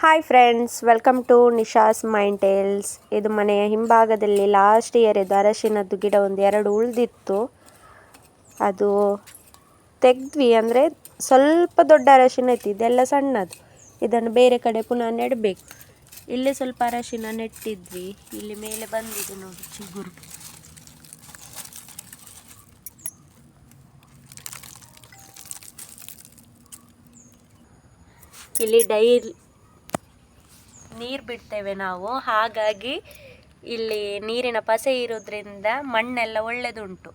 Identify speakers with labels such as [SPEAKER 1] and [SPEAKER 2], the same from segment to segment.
[SPEAKER 1] Hi friends, welcome to Nisha's mind tales. ಇದು ಮನೆಯ ಹಿಂಭಾಗದಲ್ಲಿ ಲಾಸ್ಟ್ ಇಯರ್ ಇದು ಅರಶಿನದ್ದು ಗಿಡ ಒಂದು 2 ಉಳಿದಿತ್ತು. ಅದು ತೆಗೆದ್ವಿ, ಅಂದರೆ ಸ್ವಲ್ಪ ದೊಡ್ಡ ಅರಶಿನ ಇತ್ತು, ಇದೆಲ್ಲ ಸಣ್ಣದು. ಇದನ್ನು ಬೇರೆ ಕಡೆ ಪುನಃ ನೆಡಬೇಕು. ಇಲ್ಲಿ ಸ್ವಲ್ಪ ಅರಶಿನ ನೆಟ್ಟಿದ್ವಿ, ಇಲ್ಲಿ ಮೇಲೆ ಬಂದಿದೆ ನೋಡಿ ಚಿಗುರು. ಇಲ್ಲಿ ಡೈಲಿ ನೀರು ಬಿಡ್ತೇವೆ ನಾವು, ಹಾಗಾಗಿ ಇಲ್ಲಿ ನೀರಿನ ಪಸೆ ಇರೋದ್ರಿಂದ ಮಣ್ಣೆಲ್ಲ ಒಳ್ಳೆದುಂಟು.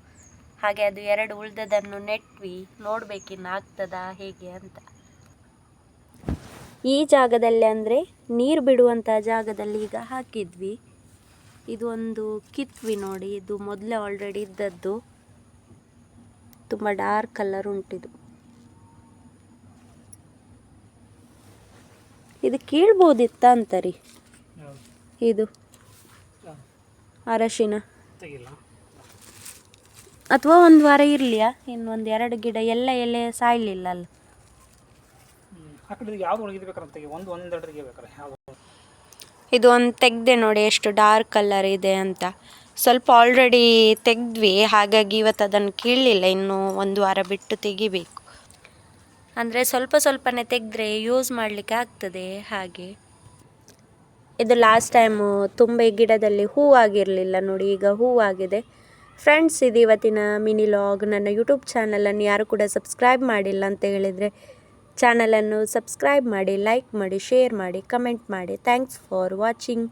[SPEAKER 1] ಹಾಗೆ ಅದು 2 ಉಳ್ದದನ್ನು ನೆಟ್ವಿ, ನೋಡ್ಬೇಕಿನ್ನು ಆಗ್ತದಾ ಹೇಗೆ ಅಂತ. ಈ ಜಾಗದಲ್ಲಿ ಅಂದರೆ ನೀರು ಬಿಡುವಂಥ ಜಾಗದಲ್ಲಿ ಈಗ ಹಾಕಿದ್ವಿ. ಇದು ಒಂದು ಕಿತ್ವಿ ನೋಡಿ, ಇದು ಮೊದಲೇ ಆಲ್ರೆಡಿ ಇದ್ದದ್ದು, ತುಂಬ ಡಾರ್ಕ್ ಕಲರ್ ಉಂಟಿದು. ಇದು ಕೀಳ್ಬೋದಿತ್ತ ಅಂತರಿ, ಇದು ಅರಶಿನ, ಅಥವಾ ಒಂದು ವಾರ ಇರಲಿಯಾ? ಇನ್ನೊಂದು 2 ಗಿಡ ಎಲ್ಲ ಎಲೆ ಸಾಯ್ಲಿಲ್ಲ ಅಲ್ಲ. ಇದು ಒಂದು ತೆಗ್ದೆ ನೋಡಿ ಎಷ್ಟು ಡಾರ್ಕ್ ಕಲರ್ ಇದೆ ಅಂತ. ಸ್ವಲ್ಪ ಆಲ್ರೆಡಿ ತೆಗೆದ್ವಿ, ಹಾಗಾಗಿ ಇವತ್ತು ಅದನ್ನು ಕೀಳಲಿಲ್ಲ, ಇನ್ನು 1 ವಾರ ಬಿಟ್ಟು ತೆಗಿಬೇಕು. ಅಂದರೆ ಸ್ವಲ್ಪನೇ ತೆಗೆದ್ರೆ ಯೂಸ್ ಮಾಡಲಿಕ್ಕೆ ಆಗ್ತದೆ ಹಾಗೆ. ಇದು ಲಾಸ್ಟ್ ಟೈಮು ತುಂಬ ಈ ಗಿಡದಲ್ಲಿ ಹೂವಾಗಿರಲಿಲ್ಲ ನೋಡಿ, ಈಗ ಹೂವಾಗಿದೆ. ಫ್ರೆಂಡ್ಸ್, ಇದು ಇವತ್ತಿನ ಮಿನಿ ಲಾಗ್. ನನ್ನ ಯೂಟ್ಯೂಬ್ ಚಾನಲನ್ನು ಯಾರು ಕೂಡ ಸಬ್ಸ್ಕ್ರೈಬ್ ಮಾಡಿಲ್ಲ ಅಂತ ಹೇಳಿದರೆ ಚಾನಲನ್ನು ಸಬ್ಸ್ಕ್ರೈಬ್ ಮಾಡಿ, ಲೈಕ್ ಮಾಡಿ, ಶೇರ್ ಮಾಡಿ, ಕಮೆಂಟ್ ಮಾಡಿ. Thanks for watching.